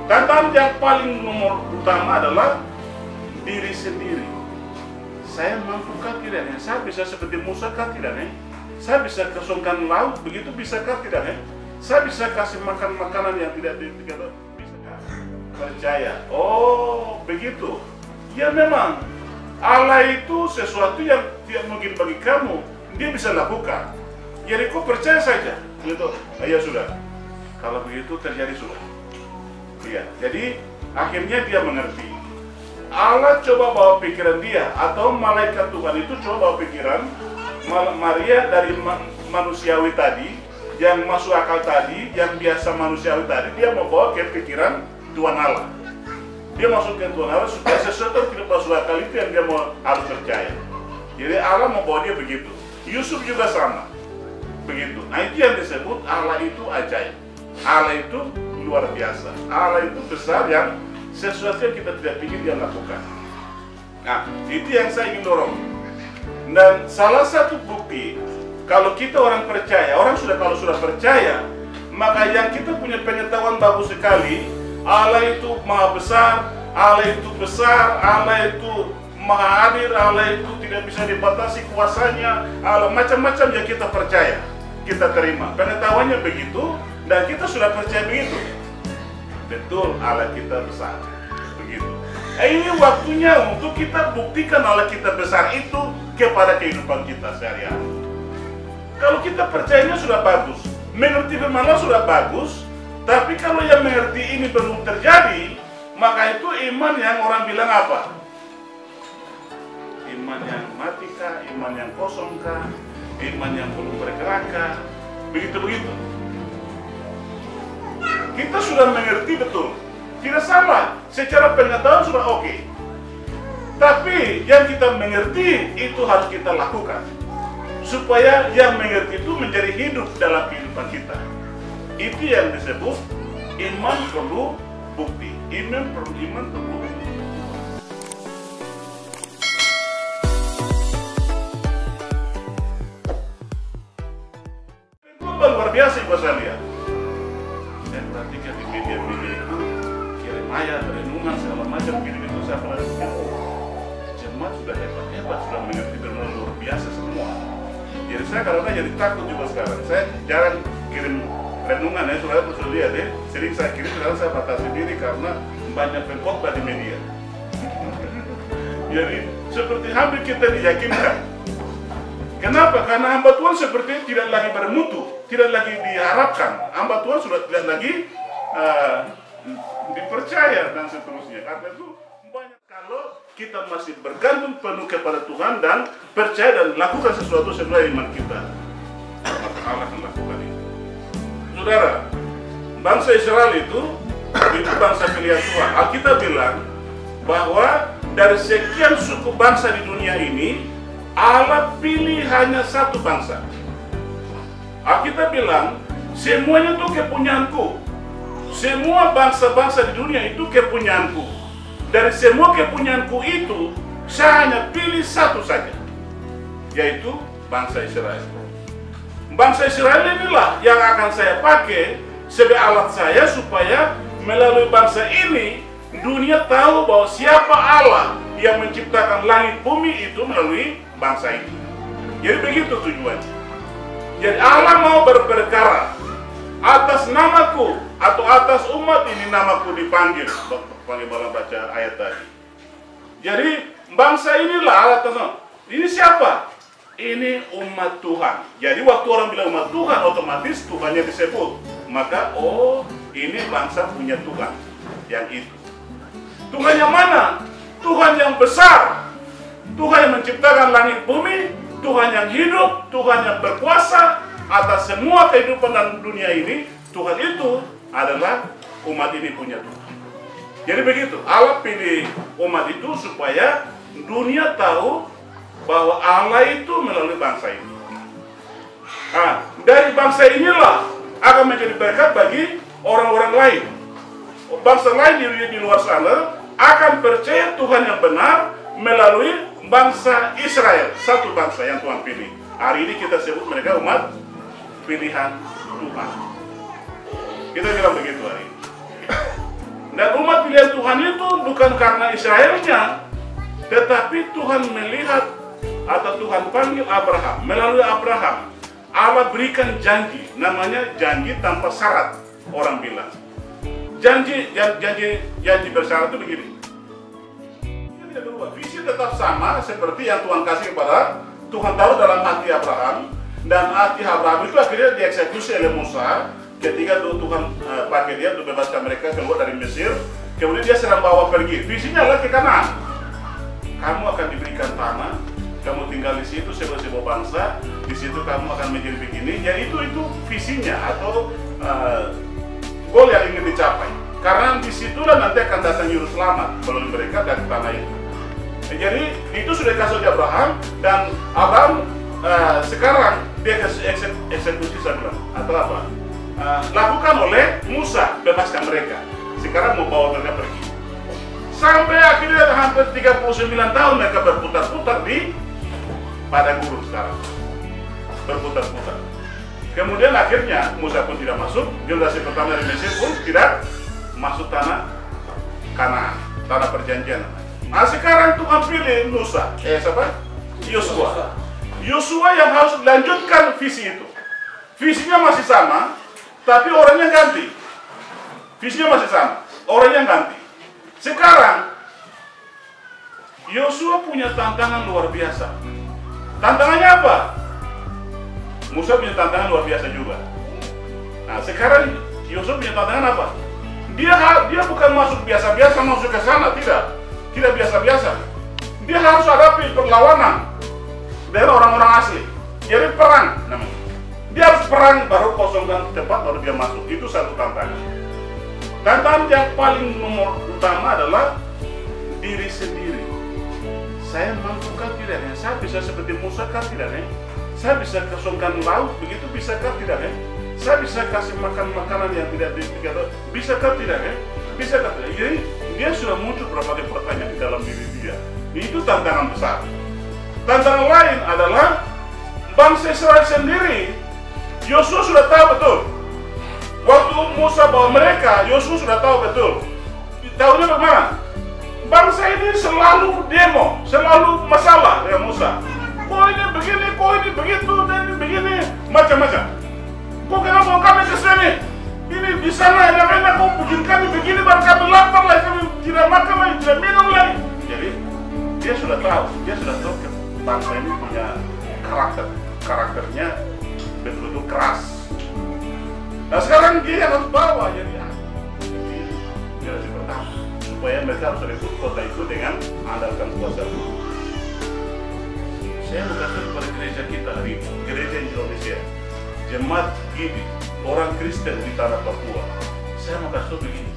Tantangan yang paling nomor utama adalah diri sendiri. Saya mampukah tidak? Saya bisa seperti Musa kah tidak? Saya bisa kosongkan laut begitu, bisakah tidak? Saya bisa kasih makan makanan yang tidak dikata, bisakah? Percaya. Oh, begitu. Ya memang Allah itu sesuatu yang tidak mungkin bagi kamu, dia bisa lakukan. Jadi kau percaya saja. Gitu. Ya sudah. Kalau begitu terjadi sudah. Ya, jadi akhirnya dia mengerti. Allah coba bawa pikiran dia, atau malaikat Tuhan itu coba bawa pikiran Maria dari manusiawi tadi, yang masuk akal tadi, yang biasa manusiawi tadi, dia mau bawa ke pikiran Tuhan Allah. Dia masuk ke Tuhan Allah supaya sesuatu tidak masuk akal itu yang dia mau harus percaya. Jadi Allah mau bawa dia begitu. Yusuf juga sama, begitu. Nah itu yang disebut Allah itu ajaib. Allah itu luar biasa. Allah itu besar, yang sesuatu yang kita tidak pikir dia lakukan. Nah, itu yang saya ingin dorong. Dan salah satu bukti kalau kita orang percaya, kalau sudah percaya, maka yang kita punya pengetahuan bagus sekali, Allah itu maha besar, Allah itu besar, Allah itu maha hadir, Allah itu tidak bisa dibatasi kuasanya, Allah macam-macam yang kita percaya, kita terima. Pengetahuannya begitu, dan kita sudah percaya begitu. Betul, Allah kita besar. Begitu. Ini waktunya untuk kita buktikan Allah kita besar itu kepada kehidupan kita sehari-hari. Kalau kita percayanya sudah bagus, mengerti firman Allah sudah bagus, tapi kalau yang mengerti ini belum terjadi, maka itu iman yang orang bilang apa? Iman yang mati kah? Iman yang kosong kah? Iman yang belum bergerak kah? Begitu-begitu. Kita sudah mengerti betul, tidak salah, secara pengetahuan sudah oke. Tapi yang kita mengerti itu harus kita lakukan, supaya yang mengerti itu menjadi hidup dalam kehidupan kita. Itu yang disebut iman perlu bukti. Iman perlu bukti. Luar biasa ibu saya lihat. Saya perhatikan di media-media itu kirim ayat, renungan segala macam gitu saya perhatikan. Jemaat sudah hebat, sudah mengerti firman luar biasa semua. Jadi saya kadang-kadang jadi takut juga sekarang. Saya jarang kirim renungan ya, saudara bisa lihat ya. Sering saya kirim, sekarang saya batasi diri karena banyak pengkhotbah di media. Jadi seperti hampir kita diyakinkan. Kenapa? Karena hamba Tuhan seperti tidak lagi bermutu, tidak lagi diharapkan. Hamba Tuhan sudah tidak lagi dipercaya dan seterusnya. Karena itu banyak kalau kita masih bergantung penuh kepada Tuhan dan percaya dan lakukan sesuatu sesuai iman kita, maka Allah akan lakukan itu. Saudara, bangsa Israel itu bangsa pilihan Tuhan. Alkitab bilang bahwa dari sekian suku bangsa di dunia ini, Allah pilih hanya satu bangsa. Alkitab bilang, semuanya itu kepunyaanku. Semua bangsa-bangsa di dunia itu kepunyaanku. Dari semua kepunyaanku itu, saya hanya pilih satu saja, yaitu bangsa Israel. Bangsa Israel inilah yang akan saya pakai sebagai alat saya supaya melalui bangsa ini dunia tahu bahwa siapa Allah yang menciptakan langit bumi itu melalui bangsa ini. Jadi begitu tujuannya. Jadi Allah mau berperkara atas namaku atau atas umat ini, namaku dipanggil. Panggil malam baca ayat tadi. Jadi bangsa inilah Allah tahu. Ini siapa? Ini umat Tuhan. Jadi waktu orang bilang umat Tuhan, otomatis Tuhannya disebut. Maka oh ini bangsa punya Tuhan. Yang itu. Tuhan yang mana? Tuhan yang besar. Tuhan yang menciptakan langit bumi, Tuhan yang hidup, Tuhan yang berkuasa atas semua kehidupan dan dunia ini. Tuhan itu adalah umat ini punya Tuhan. Jadi begitu, Allah pilih umat itu supaya dunia tahu bahwa Allah itu melalui bangsa ini. Nah, dari bangsa inilah akan menjadi berkat bagi orang-orang lain. Bangsa lain di luar sana akan percaya Tuhan yang benar melalui bangsa Israel, satu bangsa yang Tuhan pilih. Hari ini kita sebut mereka umat pilihan Tuhan. Kita bilang begitu hari ini. Dan umat pilihan Tuhan itu bukan karena Israelnya, tetapi Tuhan melihat atau Tuhan panggil Abraham. Melalui Abraham, Allah berikan janji, namanya janji tanpa syarat. Orang bilang janji bersyarat itu begini. Ini tidak berubah. Visi tetap sama seperti yang Tuhan kasih kepada Tuhan taruh dalam hati Abraham, dan hati Abraham itu akhirnya dieksekusi oleh Musa ketika Tuhan pakai dia untuk bebaskan mereka keluar dari Mesir. Kemudian dia sedang bawa pergi. Visinya adalah ke Kanaan. Kamu akan diberikan tanah, kamu tinggal di situ sebagai sebuah bangsa, di situ kamu akan menjadi begini. Ya itu visinya atau goal yang ingin dicapai. Karena disitulah nanti akan datang juru selamat melalui mereka dari tanah itu. Jadi itu sudah dikasih oleh Abraham, dan Abraham sekarang dia kasih eksekusi saya atau apa? Lakukan oleh Musa, bebaskan mereka. Sekarang mau bawa mereka pergi. Sampai akhirnya hampir 39 tahun mereka berputar-putar di padang gurun sekarang. Berputar-putar. Kemudian akhirnya Musa pun tidak masuk, generasi pertama dari Mesir pun tidak masuk tanah Kanaan, tanah perjanjian. Nah sekarang Tuhan pilih Musa, siapa? Yosua. Yosua yang harus melanjutkan visi itu. Visinya masih sama, tapi orangnya ganti. Visinya masih sama, orangnya ganti. Sekarang Yosua punya tantangan luar biasa. Tantangannya apa? Musa punya tantangan luar biasa juga. Nah sekarang Yosua punya tantangan apa? Dia bukan masuk biasa-biasa masuk ke sana, tidak biasa-biasa. Dia harus hadapi perlawanan dari orang-orang asli. Jadi perang namanya. Dia harus perang baru kosongkan tempat baru dia masuk. Itu satu tantangan. Tantangan yang paling nomor utama adalah diri sendiri. Saya mampukah tidak ya? Saya bisa seperti Musa kah tidak ya? Saya bisa kosongkan laut begitu bisakah tidak ya? Saya bisa kasih makan makanan yang tidak dikatakan bisakah tidak ya? Bisakah tidak? Jadi dia sudah muncul berbagai pertanyaan di dalam diri dia. Itu tantangan besar. Tantangan lain adalah bangsa Israel sendiri. Yosua sudah tahu betul. Waktu Musa bawa mereka, Yosua sudah tahu betul. Tahunya bagaimana? Bangsa ini selalu demo, selalu masalah dengan Musa. Kok ini begini, kok ini begitu, dan ini begini, macam-macam. Kok kenapa mau kami ke sini? Ini di sana enak-enak, kok bikin kami begini, baru kami lapar lagi, kami tidak makan lagi, tidak minum lagi. Jadi dia sudah tahu bangsa ini punya karakternya betul-betul keras. Nah sekarang dia harus bawa jadi generasi pertama supaya mereka harus rebut kota itu dengan andalkan kuasa Tuhan. Saya berkata kepada gereja kita hari ini, gereja Indonesia, jemaat Gidi, orang Kristen di tanah Papua. Saya mau kasih begini,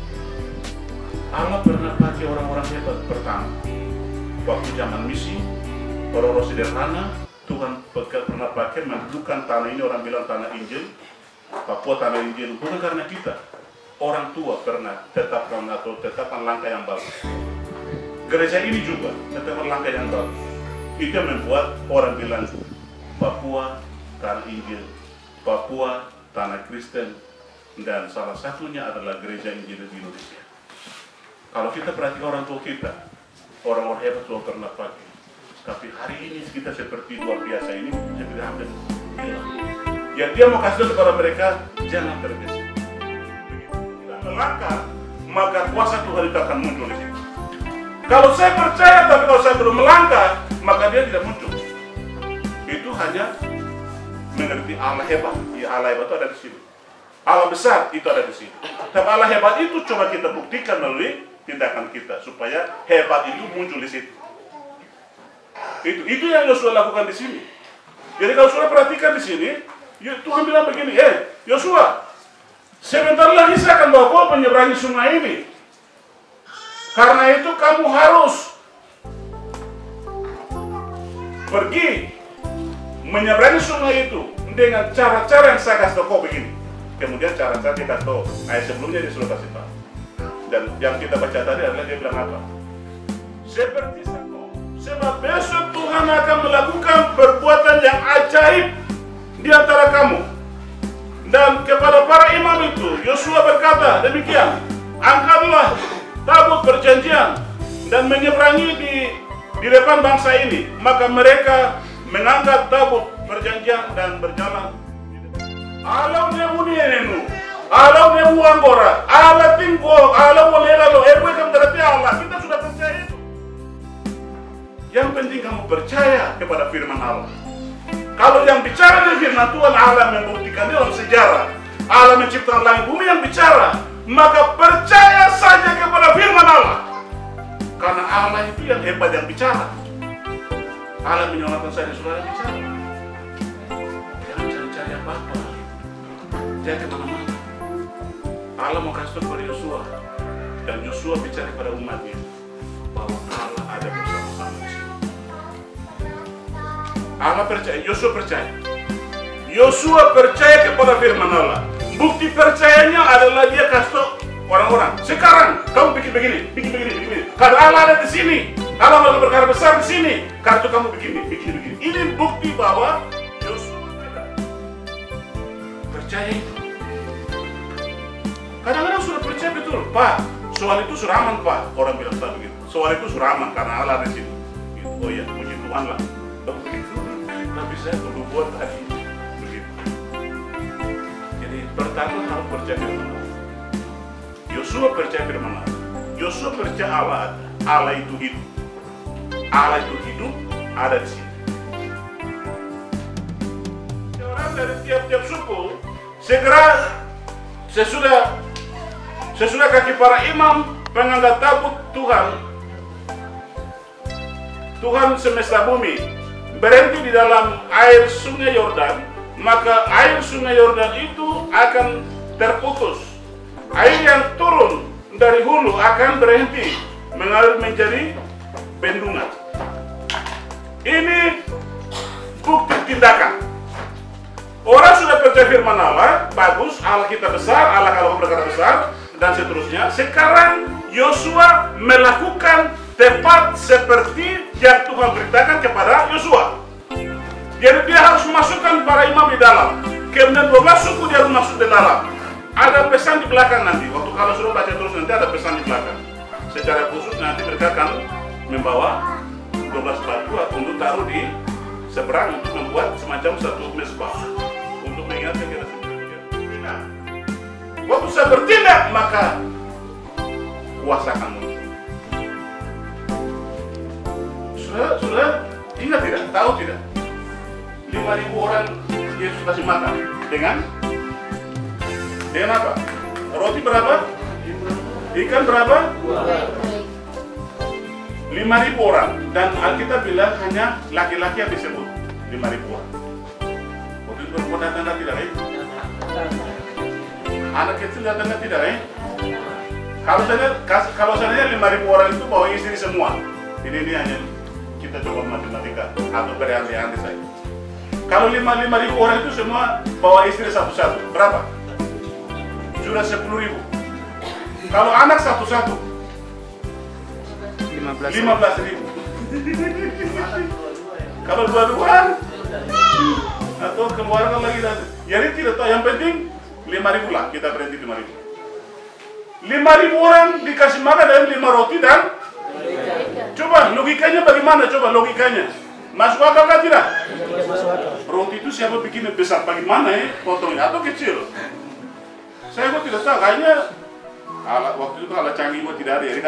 Allah pernah pakai orang-orang hebat pertama. Waktu zaman misi, orang-orang sederhana, Tuhan pernah pakai mendudukan tanah ini. Orang bilang tanah Injil, Papua tanah Injil. Bukan karena kita, orang tua pernah tetapkan langkah yang bagus. Gereja ini juga tetapkan langkah yang bagus. Itu yang membuat orang bilang Papua tanah Injil, Papua tanah Kristen, dan salah satunya adalah gereja Injil di Indonesia. Kalau kita perhatikan orang tua kita, orang-orang hebat Tuhan pernah pakai. Tapi hari ini kita seperti luar biasa ini, seperti hampir hilang. Ya dia mau kasih kepada mereka, jangan tergesa. Kita melangkah, maka kuasa Tuhan itu akan muncul di situ. Kalau saya percaya, tapi kalau saya belum melangkah, maka dia tidak muncul. Itu hanya mengerti Allah hebat. Ya Allah hebat itu ada di sini. Allah besar itu ada di sini. Tapi Allah hebat itu coba kita buktikan melalui tindakan kita supaya hebat itu muncul di situ. Itu yang Yosua lakukan di sini. Jadi kalau Yosua perhatikan di sini, Tuhan bilang begini, Yosua, sebentar lagi saya akan bawa kau menyeberangi sungai ini. Karena itu kamu harus pergi menyeberangi sungai itu dengan cara-cara yang saya kasih tahu kau begini. Kemudian cara-cara dia kasih tahu. Ayat sebelumnya dia sudah kasih tahu. Dan yang kita baca tadi adalah dia bilang apa? Seperti sebab besok Tuhan akan melakukan perbuatan yang ajaib di antara kamu. Dan kepada para imam itu, Yosua berkata demikian, angkatlah tabut perjanjian dan menyeberangi di depan bangsa ini. Maka mereka mengangkat tabut perjanjian dan berjalan. Alau nemunenu, alau nemu anggora, ala tingko, ala molela lo, kamu berarti Allah. Kita sudah percaya itu. Yang penting kamu percaya kepada firman Allah. Kalau yang bicara di firman Tuhan, Allah membuktikan dalam sejarah. Allah menciptakan langit bumi yang bicara. Maka percaya saja kepada firman Allah. Karena Allah itu yang hebat yang bicara. Allah menyelamatkan saya, saudara bicara. Jangan cari-cari apa-apa. Jangan kemana-mana. Allah mau kasih tahu kepada Yosua. Dan Yosua bicara kepada umatnya bahwa Allah ada bersama-sama di sini. Allah percaya, Yosua percaya. Yosua percaya kepada firman Allah. Bukti percayanya adalah dia kasih tahu orang-orang. Sekarang kamu bikin begini. Karena Allah ada di sini. Allah mau berkata besar di sini. Karena kamu begini. Ini bukti bahwa Yosua percaya itu. Kadang-kadang sudah percaya betul, Pak. Soal itu sudah aman, Pak. Orang bilang tak begitu. Soal itu sudah aman karena Allah ada di sini. Gitu. Oh ya, puji Tuhan lah. Begitu. Tapi saya perlu buat tadi begitu. Jadi pertama harus percaya firman Allah. Yosua percaya firman Allah. Yosua percaya Allah ada. Allah itu hidup. Allah itu hidup ada di sini. Orang dari tiap-tiap suku segera sesudah kaki para imam pengangkat tabut Tuhan semesta bumi berhenti di dalam air sungai Yordan, maka air sungai Yordan itu akan terputus. Air yang turun dari hulu akan berhenti mengalir menjadi bendungan. Ini bukti tindakan. Orang sudah percaya firman Allah, bagus, Allah kita besar, Allah kalau berkata besar, dan seterusnya. Sekarang Yosua melakukan tepat seperti yang Tuhan beritakan kepada Yosua. Jadi dia harus memasukkan para imam di dalam. Kemudian 12 suku dia harus masuk di dalam. Ada pesan di belakang nanti. Waktu kalau suruh baca terus nanti ada pesan di belakang. Secara khusus nanti mereka akan membawa 12 batu untuk taruh di seberang untuk membuat semacam satu mezbah untuk mengingatkan kita sendiri. Nah, waktu saya bertindak maka kuasa akan muncul. Sudah ingat tidak? Tahu tidak? 5.000 orang Yesus kasih makan dengan apa? Roti berapa? Ikan berapa? 5.000 orang. Dan Alkitab bilang hanya laki-laki yang disebut 5.000 orang. Waktu itu perempuan datang tidak? Anak kecil datang tidak? Kalau seandainya 5.000 orang itu bawa istri semua. Ini hanya kita coba matematika atau berandai-andai saja. Kalau 5.000 orang itu semua bawa istri satu-satu, berapa? Sudah 10.000. Kalau anak satu-satu 15.000. Kalau dua-duaan atau keluarga lagi. Jadi tidak tahu, yang penting 5.000 lah, kita berhenti 5.000. 5.000 orang dikasih makan dengan 5 roti dan coba logikanya bagaimana? Coba logikanya masuk akal kan tidak? Roti itu siapa bikin besar? Bagaimana potongnya atau kecil? Saya kok tidak tahu, kayaknya waktu itu kalau canggih kok tidak ada, jadi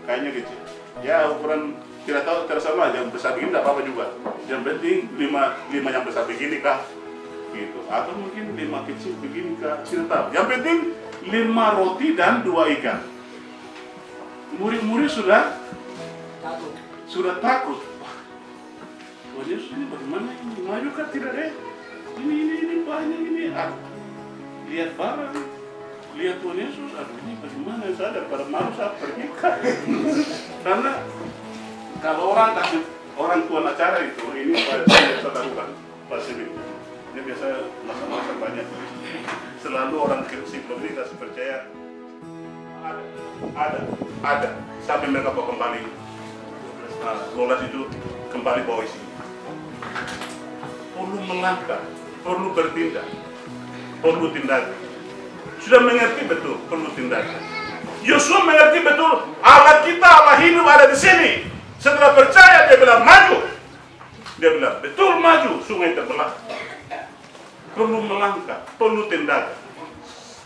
kayaknya kecil. Ya ukuran tidak tahu, terserah yang besar begini tidak apa-apa juga. Yang penting 5 yang besar begini kah? Gitu. Atau mungkin 5 kecil begini kah? Tidak tahu. Yang penting 5 roti dan 2 ikan. Murid-murid sudah takut. Wah, Yesus ini bagaimana ini? Maju kan tidak deh? Ini banyak ini. Lihat barang, lihat Tuhan Yesus. Aduh, ini bagaimana? Saya daripada malu saya pergi kan. Karena kalau orang tuan acara itu, ini biasa lakukan pasti ini. Ini biasa masa-masa banyak. Selalu orang sebelum ini kasih percaya. Ada. Sampai mereka bawa kembali. Lolas itu kembali bawa isi. Perlu melangkah, perlu bertindak, perlu tindakan. Sudah mengerti betul, perlu tindakan. Yosua mengerti betul Allah kita, Allah hidup ada di sini. Setelah percaya dia bilang maju. Dia bilang betul maju, sungai terbelah. Perlu melangkah, perlu tindakan.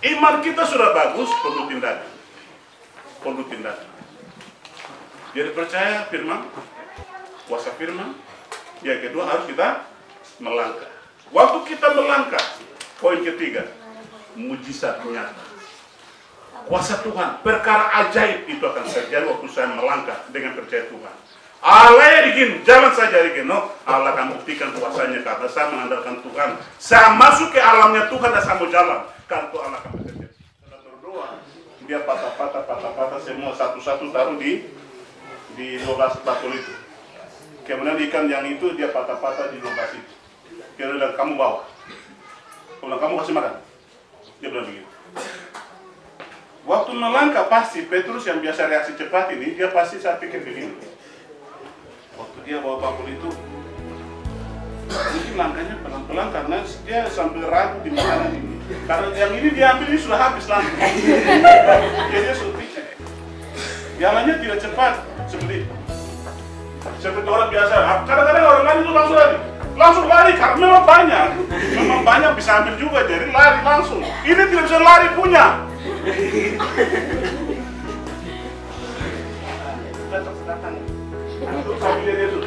Iman kita sudah bagus, perlu tindakan. Perlu tindakan. Jadi percaya firman, kuasa firman. Yang kedua harus kita melangkah. Waktu kita melangkah, poin ketiga, mujizat nyata. Kuasa Tuhan, perkara ajaib itu akan terjadi waktu saya melangkah dengan percaya Tuhan. Allah ya bikin, jangan saja bikin, no. Allah akan buktikan kuasanya karena saya mengandalkan Tuhan. Saya masuk ke alamnya Tuhan dan saya mau jalan. Karena Allah akan bekerja. Saya berdoa, dia patah-patah semua satu-satu taruh di 12 bakul itu. Kemudian ikan yang itu dia patah-patah di 12 itu. Dia bilang kamu bawa. Kalau kamu kasih makan. Dia bilang begitu. Waktu melangkah pasti Petrus yang biasa reaksi cepat ini dia pasti saya pikir begini. Waktu dia bawa bakul itu, mungkin langkahnya pelan-pelan karena dia sambil ragu di makanan ini. Karena yang ini diambil ini sudah habis langkah. Jadi dia sudah pikir. Jalannya tidak cepat seperti orang biasa. Kadang-kadang orang lain itu langsung lari karena memang banyak bisa ambil juga jadi lari langsung. Ini tidak bisa lari punya. Datang. Untuk sambil dia itu.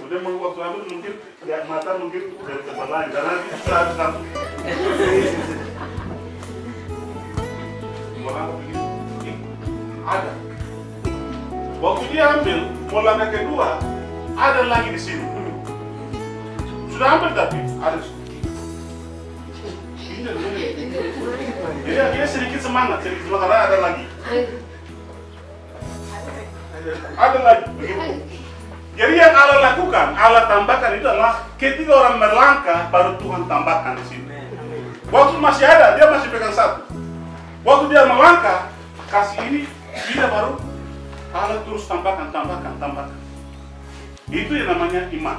Udah mau waktu ambil mungkin lihat mata mungkin dari tempat lain karena itu sudah habis langsung. Ada. Waktu dia ambil mau langkah kedua ada lagi di sini. Sudah ambil tapi ada. Dia sedikit semangat karena ada lagi. Ada lagi begitu. Jadi yang Allah lakukan, Allah tambahkan itu adalah ketika orang melangkah baru Tuhan tambahkan di sini. Waktu masih ada dia masih pegang satu. Waktu dia melangkah kasih ini dia baru Allah terus tambahkan. Itu yang namanya iman.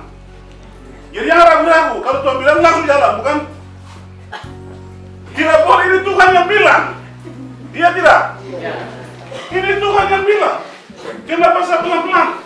Jadi jangan ragu-ragu kalau Tuhan bilang langsung jalan, bukan? Tidak boleh, ini Tuhan yang bilang. Iya tidak? Ini Tuhan yang bilang. Kenapa saya pelan-pelan?